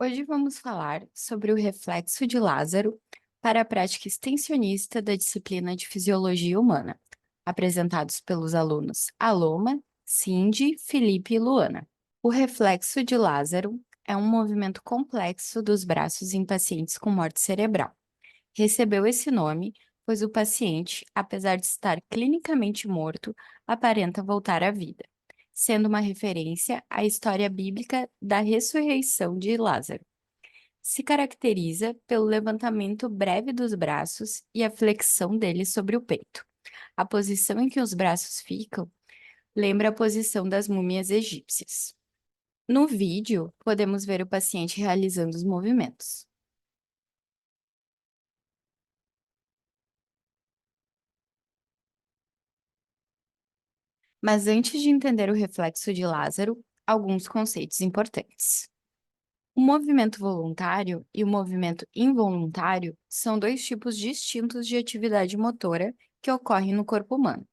Hoje vamos falar sobre o reflexo de Lázaro para a prática extensionista da disciplina de Fisiologia Humana, apresentados pelos alunos Aloma, Cindy, Felipe e Luana. O reflexo de Lázaro é um movimento complexo dos braços em pacientes com morte cerebral. Recebeu esse nome pois o paciente, apesar de estar clinicamente morto, aparenta voltar à vida, sendo uma referência à história bíblica da ressurreição de Lázaro. Se caracteriza pelo levantamento breve dos braços e a flexão deles sobre o peito. A posição em que os braços ficam lembra a posição das múmias egípcias. No vídeo, podemos ver o paciente realizando os movimentos. Mas antes de entender o reflexo de Lázaro, alguns conceitos importantes. O movimento voluntário e o movimento involuntário são dois tipos distintos de atividade motora que ocorrem no corpo humano,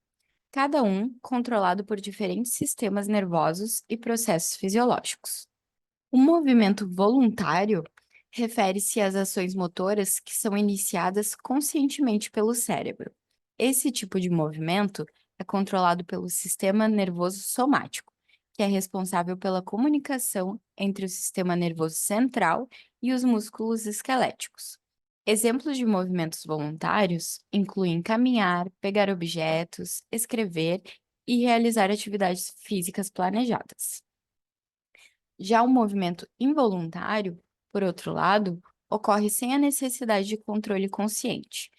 cada um controlado por diferentes sistemas nervosos e processos fisiológicos. O movimento voluntário refere-se às ações motoras que são iniciadas conscientemente pelo cérebro. Esse tipo de movimento é controlado pelo sistema nervoso somático, que é responsável pela comunicação entre o sistema nervoso central e os músculos esqueléticos. Exemplos de movimentos voluntários incluem caminhar, pegar objetos, escrever e realizar atividades físicas planejadas. Já o movimento involuntário, por outro lado, ocorre sem a necessidade de controle consciente.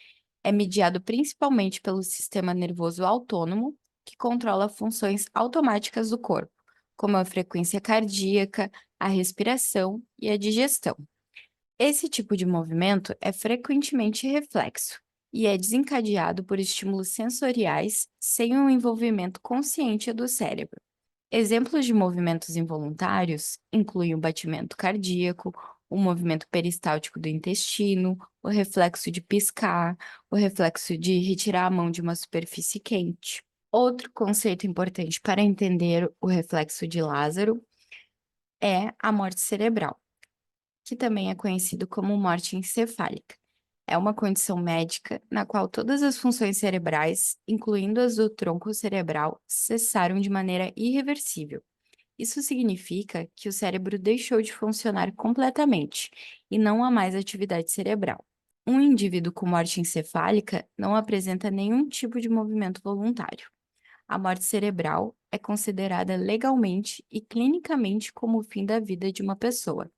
É mediado principalmente pelo sistema nervoso autônomo, que controla funções automáticas do corpo, como a frequência cardíaca, a respiração e a digestão. Esse tipo de movimento é frequentemente reflexo e é desencadeado por estímulos sensoriais sem o envolvimento consciente do cérebro. Exemplos de movimentos involuntários incluem o batimento cardíaco, o movimento peristáltico do intestino, o reflexo de piscar, o reflexo de retirar a mão de uma superfície quente. Outro conceito importante para entender o reflexo de Lázaro é a morte cerebral, que também é conhecido como morte encefálica. É uma condição médica na qual todas as funções cerebrais, incluindo as do tronco cerebral, cessaram de maneira irreversível. Isso significa que o cérebro deixou de funcionar completamente e não há mais atividade cerebral. Um indivíduo com morte encefálica não apresenta nenhum tipo de movimento voluntário. A morte cerebral é considerada legalmente e clinicamente como o fim da vida de uma pessoa,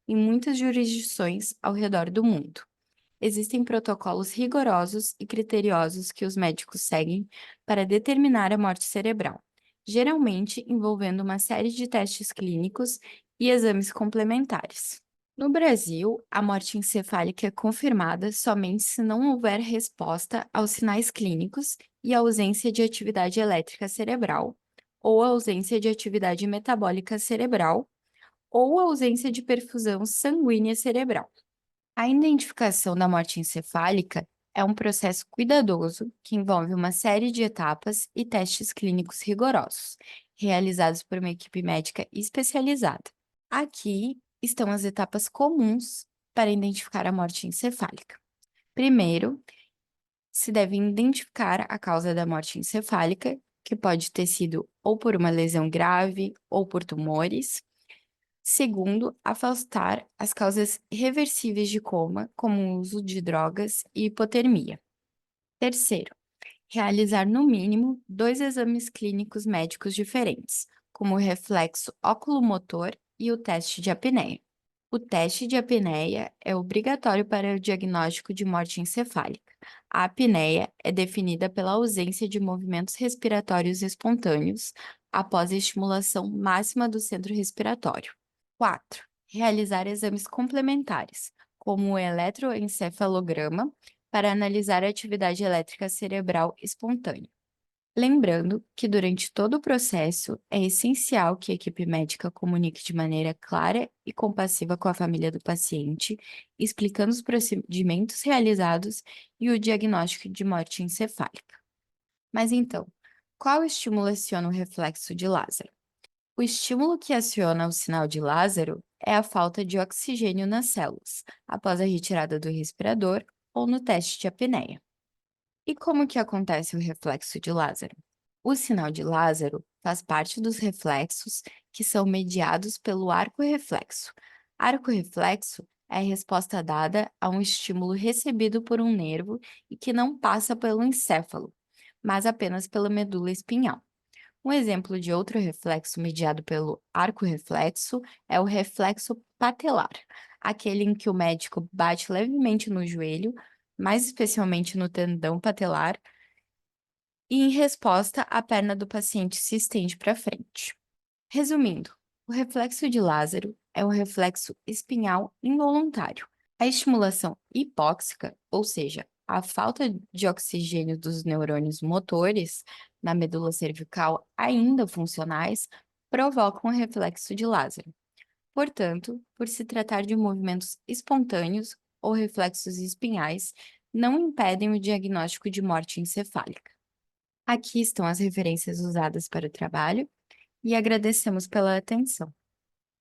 em muitas jurisdições ao redor do mundo. Existem protocolos rigorosos e criteriosos que os médicos seguem para determinar a morte cerebral, geralmente envolvendo uma série de testes clínicos e exames complementares. No Brasil, a morte encefálica é confirmada somente se não houver resposta aos sinais clínicos e ausência de atividade elétrica cerebral, ou ausência de atividade metabólica cerebral, ou ausência de perfusão sanguínea cerebral. A identificação da morte encefálica é um processo cuidadoso que envolve uma série de etapas e testes clínicos rigorosos, realizados por uma equipe médica especializada. Aqui estão as etapas comuns para identificar a morte encefálica. Primeiro, se deve identificar a causa da morte encefálica, que pode ter sido ou por uma lesão grave ou por tumores. Segundo, afastar as causas reversíveis de coma, como o uso de drogas e hipotermia. Terceiro, realizar no mínimo 2 exames clínicos médicos diferentes, como o reflexo oculomotor e o teste de apneia. O teste de apneia é obrigatório para o diagnóstico de morte encefálica. A apneia é definida pela ausência de movimentos respiratórios espontâneos após a estimulação máxima do centro respiratório. 4. Realizar exames complementares, como o eletroencefalograma, para analisar a atividade elétrica cerebral espontânea. Lembrando que durante todo o processo é essencial que a equipe médica comunique de maneira clara e compassiva com a família do paciente, explicando os procedimentos realizados e o diagnóstico de morte encefálica. Mas então, qual estímulo aciona o reflexo de Lázaro? O estímulo que aciona o sinal de Lázaro é a falta de oxigênio nas células, após a retirada do respirador ou no teste de apneia. E como que acontece o reflexo de Lázaro? O sinal de Lázaro faz parte dos reflexos que são mediados pelo arco-reflexo. Arco-reflexo é a resposta dada a um estímulo recebido por um nervo e que não passa pelo encéfalo, mas apenas pela medula espinhal. Um exemplo de outro reflexo mediado pelo arco-reflexo é o reflexo patelar, aquele em que o médico bate levemente no joelho, mais especialmente no tendão patelar, e em resposta, a perna do paciente se estende para frente. Resumindo, o reflexo de Lázaro é um reflexo espinhal involuntário. A estimulação hipóxica, ou seja, a falta de oxigênio dos neurônios motores na medula cervical ainda funcionais, provoca um reflexo de Lázaro. Portanto, por se tratar de movimentos espontâneos ou reflexos espinhais, não impedem o diagnóstico de morte encefálica. Aqui estão as referências usadas para o trabalho e agradecemos pela atenção.